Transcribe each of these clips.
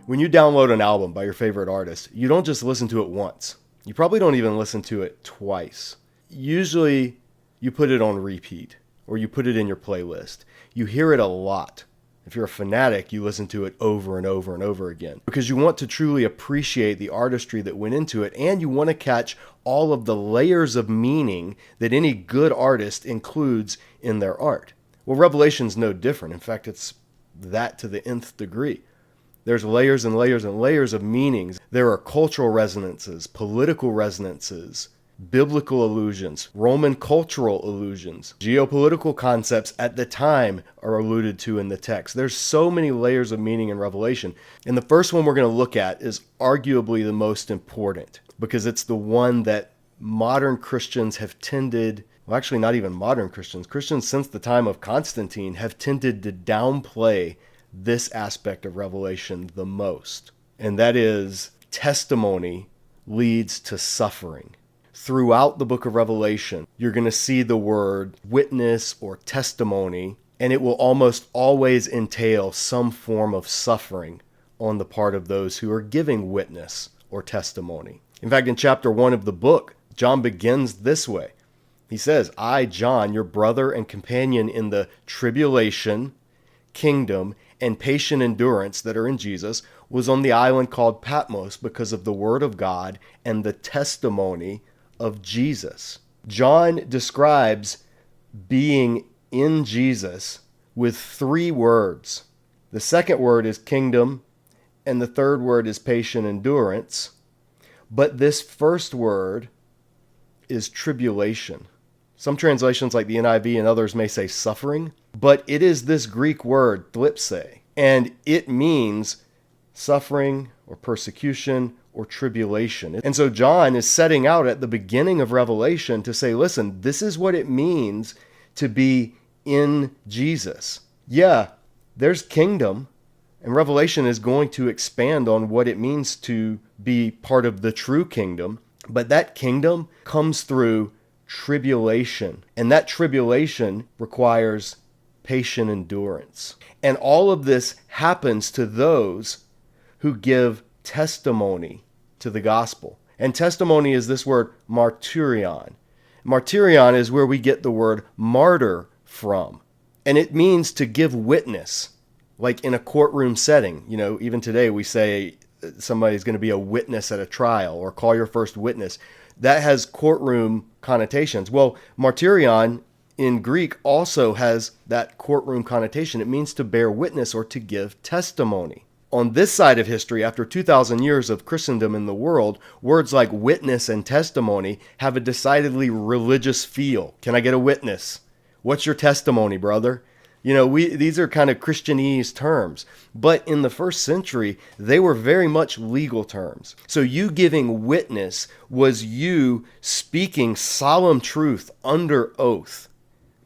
When you download an album by your favorite artist, you don't just listen to it once. You probably don't even listen to it twice. Usually, you put it on repeat or you put it in your playlist. You hear it a lot. If you're a fanatic, you listen to it over and over and over again because you want to truly appreciate the artistry that went into it, and you want to catch all of the layers of meaning that any good artist includes in their art. Well, Revelation's no different. In fact, it's that to the nth degree. There's layers and layers and layers of meanings. There are cultural resonances, political resonances, biblical allusions, Roman cultural allusions, geopolitical concepts at the time are alluded to in the text. There's so many layers of meaning in Revelation. And the first one we're going to look at is arguably the most important because it's the one that modern Christians have tended, well, actually not even modern Christians, Christians since the time of Constantine have tended to downplay this aspect of Revelation the most. And that is testimony leads to suffering. Throughout the book of Revelation, you're going to see the word witness or testimony, and it will almost always entail some form of suffering on the part of those who are giving witness or testimony. In fact, in chapter 1 of the book, John begins this way. He says, I, John, your brother and companion in the tribulation, kingdom, and patient endurance that are in Jesus, was on the island called Patmos because of the word of God and the testimony of Jesus. John describes being in Jesus with 3 words. The second word is kingdom, and the third word is patient endurance. But this first word is tribulation. Some translations like the NIV and others may say suffering, but it is this Greek word, thlipse, and it means suffering or persecution or tribulation. And so John is setting out at the beginning of Revelation to say, listen, this is what it means to be in Jesus. Yeah, there's kingdom, and Revelation is going to expand on what it means to be part of the true kingdom, but that kingdom comes through tribulation, and that tribulation requires patient endurance. And all of this happens to those who give testimony to the gospel. And testimony is this word martyrion. Martyrion is where we get the word martyr from. And it means to give witness, like in a courtroom setting. You know, even today we say somebody's going to be a witness at a trial or call your first witness. That has courtroom connotations. Well, martyrion in Greek also has that courtroom connotation. It means to bear witness or to give testimony. On this side of history, after 2,000 years of Christendom in the world, words like witness and testimony have a decidedly religious feel. Can I get a witness? What's your testimony, brother? You know, these are kind of Christianese terms, but in the first century, they were very much legal terms. So you giving witness was you speaking solemn truth under oath,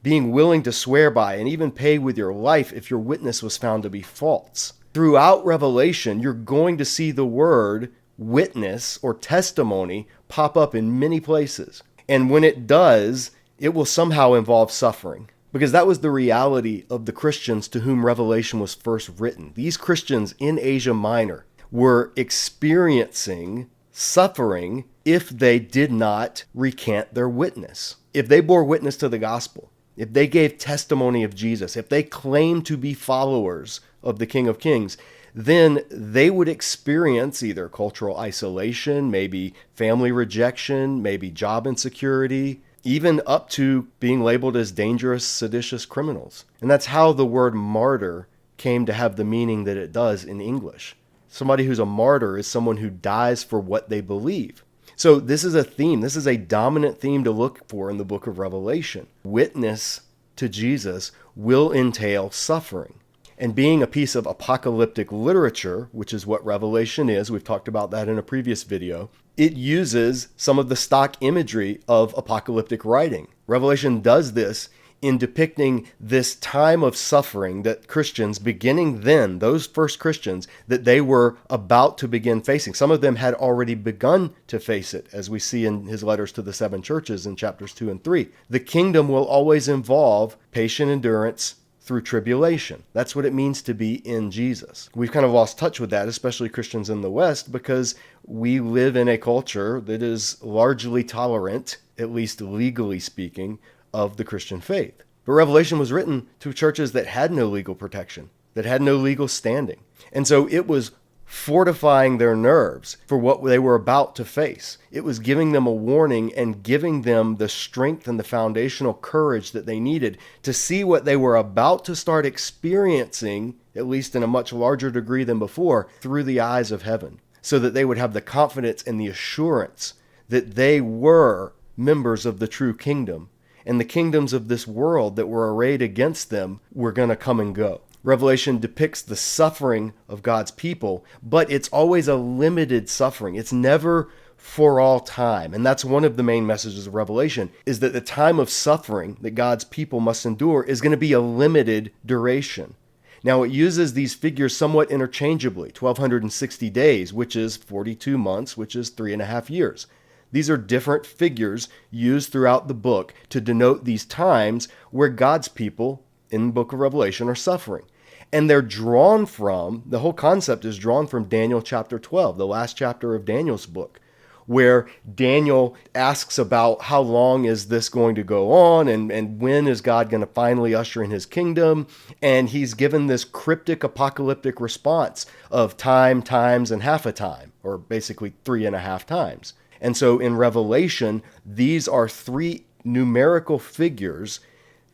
being willing to swear by and even pay with your life if your witness was found to be false. Throughout Revelation, you're going to see the word witness or testimony pop up in many places. And when it does, it will somehow involve suffering. Because that was the reality of the Christians to whom Revelation was first written. These Christians in Asia Minor were experiencing suffering if they did not recant their witness. If they bore witness to the gospel, if they gave testimony of Jesus, if they claimed to be followers of the King of Kings, then they would experience either cultural isolation, maybe family rejection, maybe job insecurity, even up to being labeled as dangerous, seditious criminals. And that's how the word martyr came to have the meaning that it does in English. Somebody who's a martyr is someone who dies for what they believe. So this is a theme. This is a dominant theme to look for in the book of Revelation. Witness to Jesus will entail suffering. And being a piece of apocalyptic literature, which is what Revelation is, we've talked about that in a previous video, it uses some of the stock imagery of apocalyptic writing. Revelation does this in depicting this time of suffering that Christians, beginning then, those first Christians, that they were about to begin facing. Some of them had already begun to face it, as we see in his letters to the 7 churches in chapters 2 and 3. The kingdom will always involve patient endurance through tribulation. That's what it means to be in Jesus. We've kind of lost touch with that, especially Christians in the West, because we live in a culture that is largely tolerant, at least legally speaking, of the Christian faith. But Revelation was written to churches that had no legal protection, that had no legal standing. And so it was fortifying their nerves for what they were about to face. It was giving them a warning and giving them the strength and the foundational courage that they needed to see what they were about to start experiencing, at least in a much larger degree than before, through the eyes of heaven, so that they would have the confidence and the assurance that they were members of the true kingdom, and the kingdoms of this world that were arrayed against them were going to come and go. Revelation depicts the suffering of God's people, but it's always a limited suffering. It's never for all time. And that's one of the main messages of Revelation, is that the time of suffering that God's people must endure is going to be a limited duration. Now, it uses these figures somewhat interchangeably, 1,260 days, which is 42 months, which is 3.5 years. These are different figures used throughout the book to denote these times where God's people in the book of Revelation are suffering. And they're drawn from, the whole concept is drawn from Daniel chapter 12, the last chapter of Daniel's book, where Daniel asks about how long is this going to go on and when is God going to finally usher in his kingdom. And he's given this cryptic apocalyptic response of time, times, and half a time, or basically 3.5 times. And so in Revelation, these are 3 numerical figures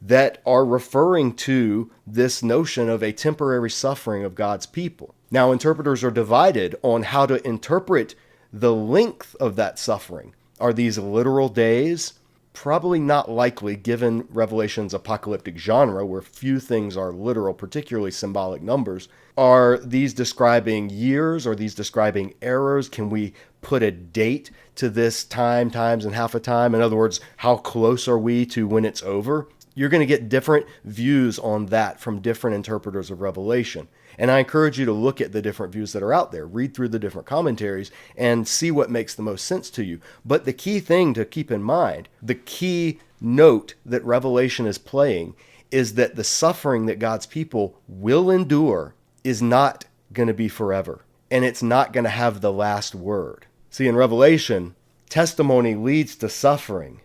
that are referring to this notion of a temporary suffering of God's people. Now, interpreters are divided on how to interpret the length of that suffering. Are these literal days? Probably not likely, given Revelation's apocalyptic genre, where few things are literal, particularly symbolic numbers. Are these describing years? Are these describing eras? Can we put a date to this time, times, and half a time? In other words, how close are we to when it's over? You're going to get different views on that from different interpreters of Revelation. And I encourage you to look at the different views that are out there, read through the different commentaries, and see what makes the most sense to you. But the key thing to keep in mind, the key note that Revelation is playing, is that the suffering that God's people will endure is not going to be forever. And it's not going to have the last word. See, in Revelation, testimony leads to suffering,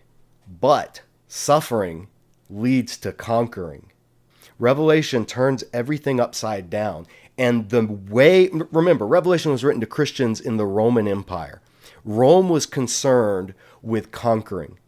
but suffering leads to conquering. Revelation turns everything upside down. And the way, remember, Revelation was written to Christians in the Roman Empire. Rome was concerned with conquering.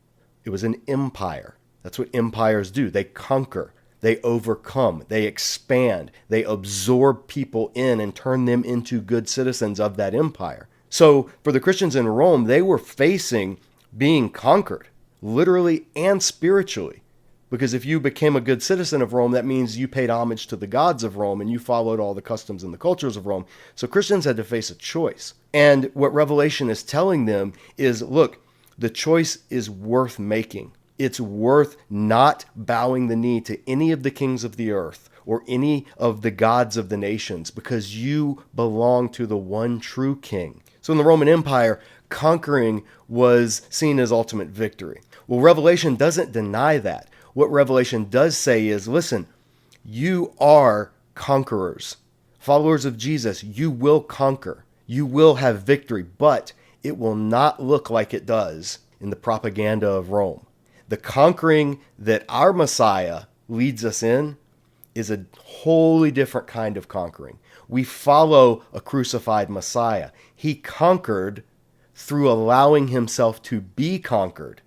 It was an empire. That's what empires do. They conquer, they overcome, they expand, they absorb people in and turn them into good citizens of that empire. So for the Christians in Rome, they were facing being conquered, literally and spiritually. Because if you became a good citizen of Rome, that means you paid homage to the gods of Rome and you followed all the customs and the cultures of Rome. So Christians had to face a choice. And what Revelation is telling them is, look, the choice is worth making. It's worth not bowing the knee to any of the kings of the earth or any of the gods of the nations, because you belong to the one true king. So in the Roman Empire, conquering was seen as ultimate victory. Well, Revelation doesn't deny that. What Revelation does say is, listen, you are conquerors. Followers of Jesus, you will conquer. You will have victory, but it will not look like it does in the propaganda of Rome. The conquering that our Messiah leads us in is a wholly different kind of conquering. We follow a crucified Messiah. He conquered through allowing himself to be conquered,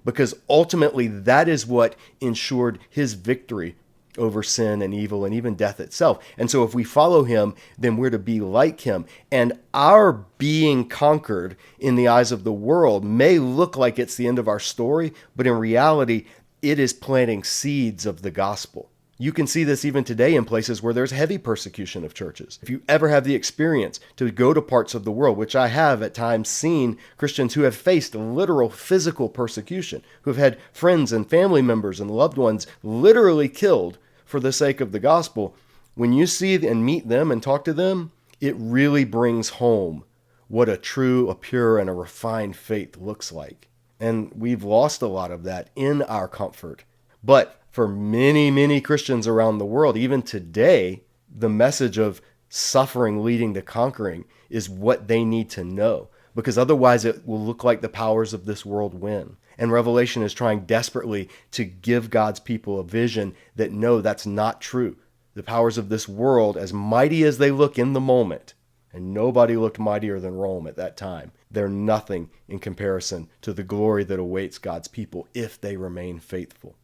because ultimately that is what ensured his victory over sin and evil and even death itself. And so if we follow him, then we're to be like him. And our being conquered in the eyes of the world may look like it's the end of our story, but in reality, it is planting seeds of the gospel. You can see this even today in places where there's heavy persecution of churches. If you ever have the experience to go to parts of the world, which I have at times seen Christians who have faced literal physical persecution, who have had friends and family members and loved ones literally killed for the sake of the gospel, when you see and meet them and talk to them, it really brings home what a true, a pure, and a refined faith looks like. And we've lost a lot of that in our comfort. But For many, many Christians around the world, even today, the message of suffering leading to conquering is what they need to know, because otherwise it will look like the powers of this world win. And Revelation is trying desperately to give God's people a vision that no, that's not true. The powers of this world, as mighty as they look in the moment, and nobody looked mightier than Rome at that time, they're nothing in comparison to the glory that awaits God's people if they remain faithful.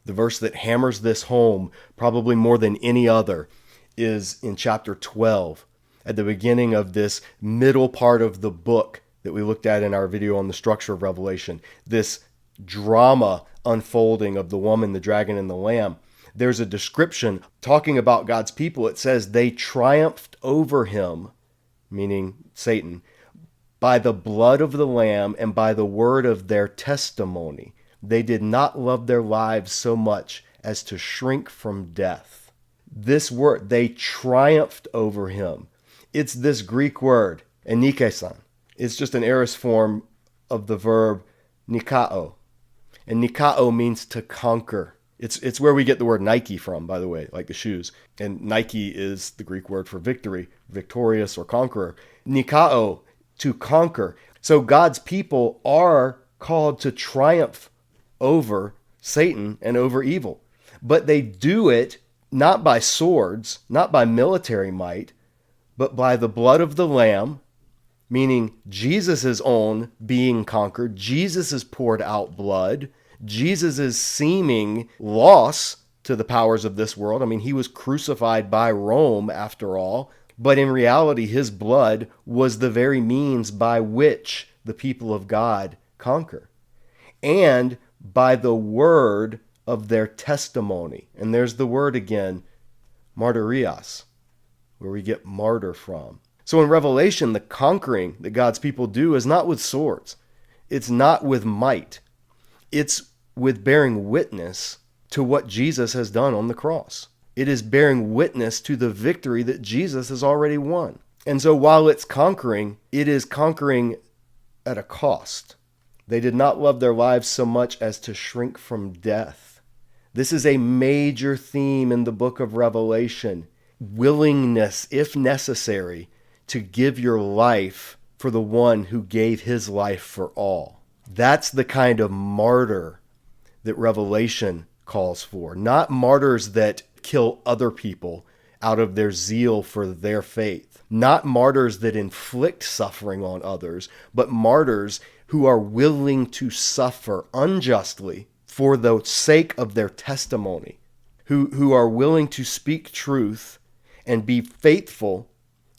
The verse that hammers this home, probably more than any other, is in chapter 12, at the beginning of this middle part of the book that we looked at in our video on the structure of Revelation, this drama unfolding of the woman, the dragon, and the lamb. There's a description talking about God's people. It says they triumphed over him, meaning Satan, by the blood of the lamb and by the word of their testimony. They did not love their lives so much as to shrink from death. This word, they triumphed over him. It's this Greek word, enikesan. It's just an aorist form of the verb nikao. And nikao means to conquer. It's where we get the word Nike from, by the way, like the shoes. And Nike is the Greek word for victory, victorious or conqueror. Nikao, to conquer. So God's people are called to triumph over Satan and over evil. But they do it not by swords, not by military might, but by the blood of the Lamb, meaning Jesus' own being conquered, Jesus' poured out blood, Jesus' seeming loss to the powers of this world. I mean, he was crucified by Rome after all, but in reality, his blood was the very means by which the people of God conquer. And by the word of their testimony. And there's the word again, martyrios, where we get martyr from. So in Revelation, the conquering that God's people do is not with swords. It's not with might. It's with bearing witness to what Jesus has done on the cross. It is bearing witness to the victory that Jesus has already won. And so while it's conquering, it is conquering at a cost. They did not love their lives so much as to shrink from death. This is a major theme in the book of Revelation. Willingness, if necessary, to give your life for the one who gave his life for all. That's the kind of martyr that Revelation calls for. Not martyrs that kill other people out of their zeal for their faith. Not martyrs that inflict suffering on others, but martyrs who are willing to suffer unjustly for the sake of their testimony, who are willing to speak truth and be faithful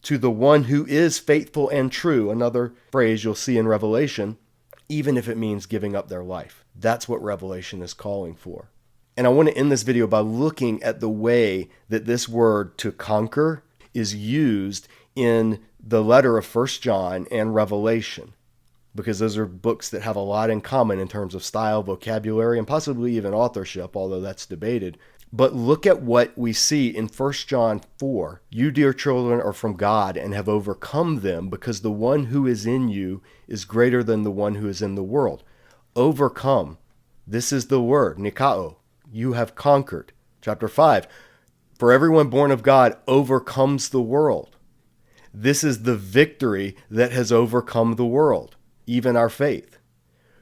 to the one who is faithful and true, another phrase you'll see in Revelation, even if it means giving up their life. That's what Revelation is calling for. And I want to end this video by looking at the way that this word to conquer is used in the letter of 1 John and Revelation, because those are books that have a lot in common in terms of style, vocabulary, and possibly even authorship, although that's debated. But look at what we see in 1 John 4. You, dear children, are from God and have overcome them, because the one who is in you is greater than the one who is in the world. Overcome. This is the word, nikao. You have conquered. Chapter 5. For everyone born of God overcomes the world. This is the victory that has overcome the world, even our faith.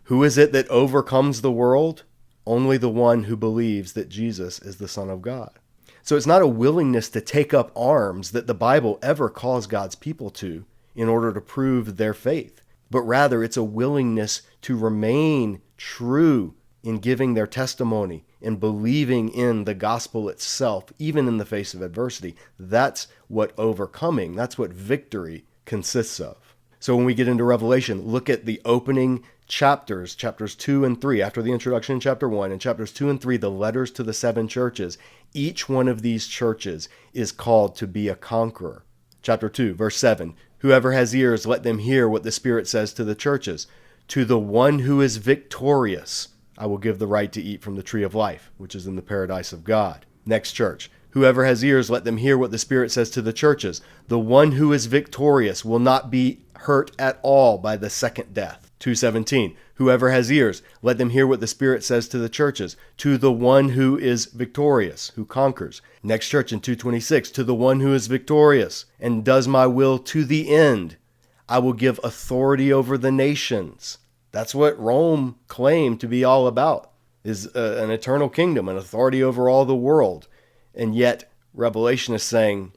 Who is it that overcomes the world? Only the one who believes that Jesus is the Son of God. So it's not a willingness to take up arms that the Bible ever calls God's people to in order to prove their faith, but rather it's a willingness to remain true in giving their testimony and believing in the gospel itself, even in the face of adversity. That's what overcoming, that's what victory consists of. So when we get into Revelation, look at the opening chapters 2 and 3, after the introduction in chapter 1, and chapters 2 and 3, the letters to the 7 churches. Each one of these churches is called to be a conqueror. Chapter 2, verse 7, whoever has ears, let them hear what the Spirit says to the churches. To the one who is victorious, I will give the right to eat from the tree of life, which is in the paradise of God. Next church, whoever has ears, let them hear what the Spirit says to the churches. The one who is victorious will not be hurt at all by the second death. 2:17, whoever has ears, let them hear what the Spirit says to the churches. To the one who is victorious, who conquers. Next church in 2:26, to the one who is victorious and does my will to the end, I will give authority over the nations. That's what Rome claimed to be all about, is an eternal kingdom, an authority over all the world. And yet Revelation is saying,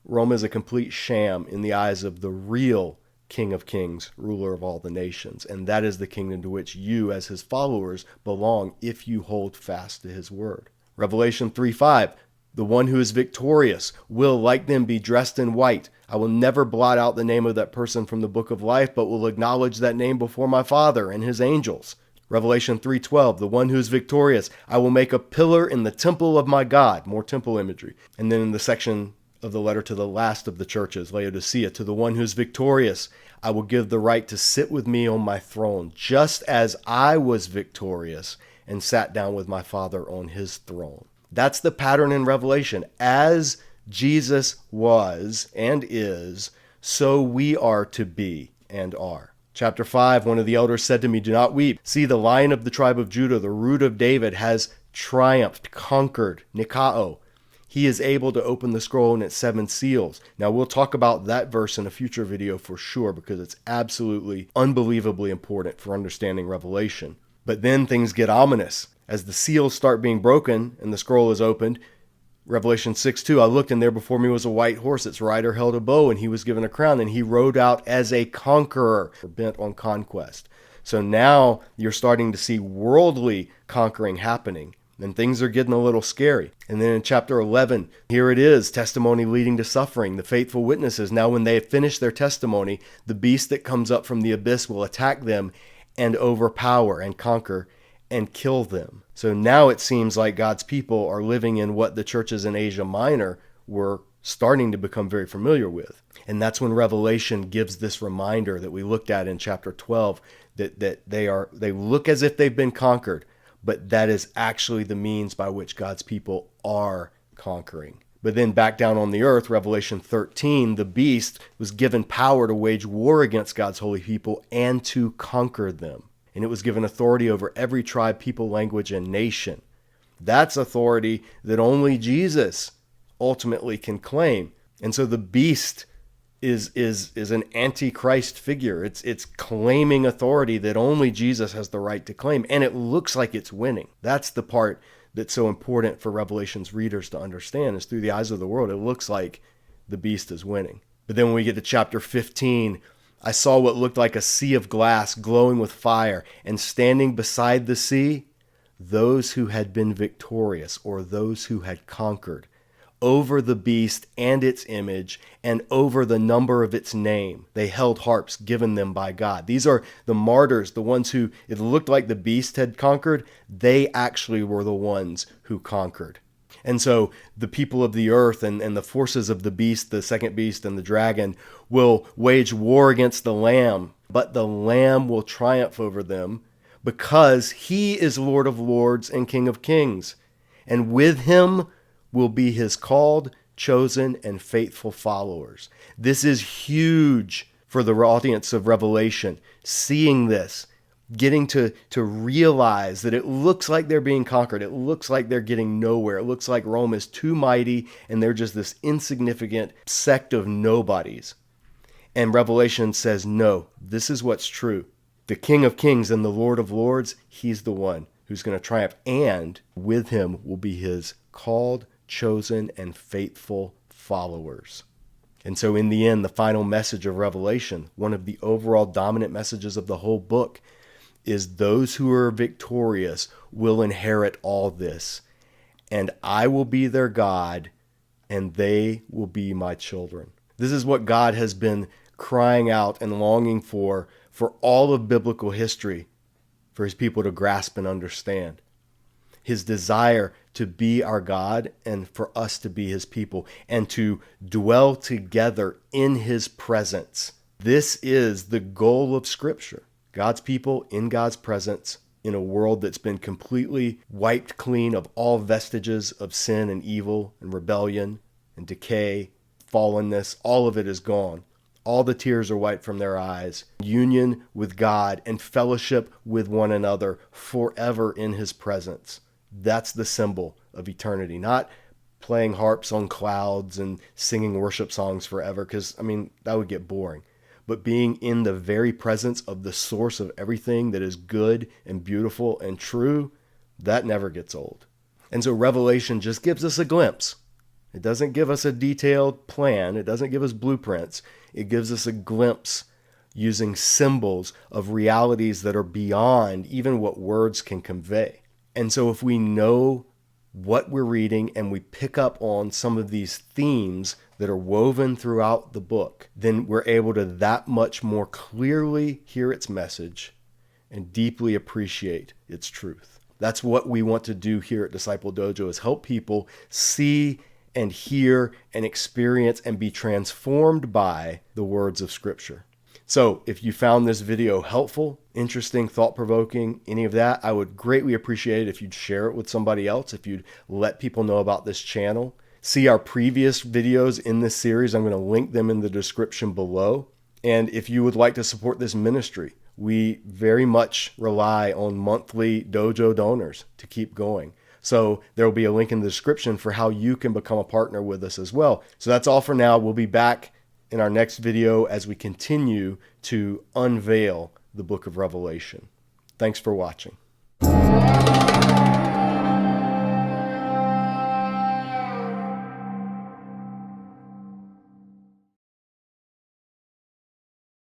Rome is a complete sham in the eyes of the real King of Kings, ruler of all the nations. And that is the kingdom to which you, as his followers, belong if you hold fast to his word. Revelation 3:5, the one who is victorious will, like them, be dressed in white. I will never blot out the name of that person from the book of life, but will acknowledge that name before my Father and his angels. Revelation 3:12, the one who is victorious, I will make a pillar in the temple of my God. More temple imagery. And then in the section of the letter to the last of the churches, Laodicea, to the one who is victorious, I will give the right to sit with me on my throne, just as I was victorious and sat down with my Father on his throne. That's the pattern in Revelation. As Jesus was and is, so we are to be and are. Chapter 5, one of the elders said to me, do not weep. See, the Lion of the tribe of Judah, the Root of David, has triumphed, conquered, Nikao. He is able to open the scroll and its 7 seals. Now, we'll talk about that verse in a future video for sure, because it's absolutely unbelievably important for understanding Revelation. But then things get ominous. As the seals start being broken and the scroll is opened, Revelation 6:2, I looked, and there before me was a white horse. Its rider held a bow, and he was given a crown, and he rode out as a conqueror, bent on conquest. So now you're starting to see worldly conquering happening. And things are getting a little scary. And then in chapter 11, here it is, testimony leading to suffering. The faithful witnesses, now when they have finished their testimony, the beast that comes up from the abyss will attack them and overpower and conquer and kill them. So now it seems like God's people are living in what the churches in Asia Minor were starting to become very familiar with. And that's when Revelation gives this reminder that we looked at in chapter 12, that they look as if they've been conquered, but that is actually the means by which God's people are conquering. But then back down on the earth, Revelation 13, the beast was given power to wage war against God's holy people and to conquer them. And it was given authority over every tribe, people, language, and nation. That's authority that only Jesus ultimately can claim. And so the beast is an antichrist figure. It's claiming authority that only Jesus has the right to claim, and it looks like it's winning. That's the part that's so important for Revelation's readers to understand, is through the eyes of the world, it looks like the beast is winning. But then when we get to chapter 15, I saw what looked like a sea of glass glowing with fire, and standing beside the sea, those who had been victorious, or those who had conquered, over the beast and its image, and over the number of its name. They held harps given them by God. These are the martyrs, the ones who it looked like the beast had conquered. They actually were the ones who conquered. And so the people of the earth and the forces of the beast, the second beast and the dragon, will wage war against the Lamb, but the Lamb will triumph over them because he is Lord of lords and King of kings. And with him will be his called, chosen, and faithful followers. This is huge for the audience of Revelation, seeing this, getting to realize that it looks like they're being conquered. It looks like they're getting nowhere. It looks like Rome is too mighty and they're just this insignificant sect of nobodies. And Revelation says, no, this is what's true. The King of Kings and the Lord of Lords, he's the one who's going to triumph. And with him will be his called, chosen, and faithful followers. And so in the end, the final message of Revelation, one of the overall dominant messages of the whole book, is those who are victorious will inherit all this, and I will be their God, and they will be my children. This is what God has been crying out and longing for all of biblical history, for his people to grasp and understand. His desire to be our God and for us to be his people and to dwell together in his presence. This is the goal of Scripture. God's people in God's presence in a world that's been completely wiped clean of all vestiges of sin and evil and rebellion and decay, fallenness. All of it is gone. All the tears are wiped from their eyes. Union with God and fellowship with one another forever in his presence. That's the symbol of eternity, not playing harps on clouds and singing worship songs forever, because, that would get boring. But being in the very presence of the source of everything that is good and beautiful and true, that never gets old. And so Revelation just gives us a glimpse. It doesn't give us a detailed plan. It doesn't give us blueprints. It gives us a glimpse using symbols of realities that are beyond even what words can convey. And so if we know what we're reading and we pick up on some of these themes that are woven throughout the book, then we're able to that much more clearly hear its message and deeply appreciate its truth. That's what we want to do here at Disciple Dojo, is help people see and hear and experience and be transformed by the words of Scripture. So if you found this video helpful, interesting, thought-provoking, any of that, I would greatly appreciate it if you'd share it with somebody else, if you'd let people know about this channel. See our previous videos in this series. I'm going to link them in the description below. And if you would like to support this ministry, we very much rely on monthly dojo donors to keep going. So there will be a link in the description for how you can become a partner with us as well. So that's all for now. We'll be back in our next video as we continue to unveil the book of Revelation. Thanks for watching.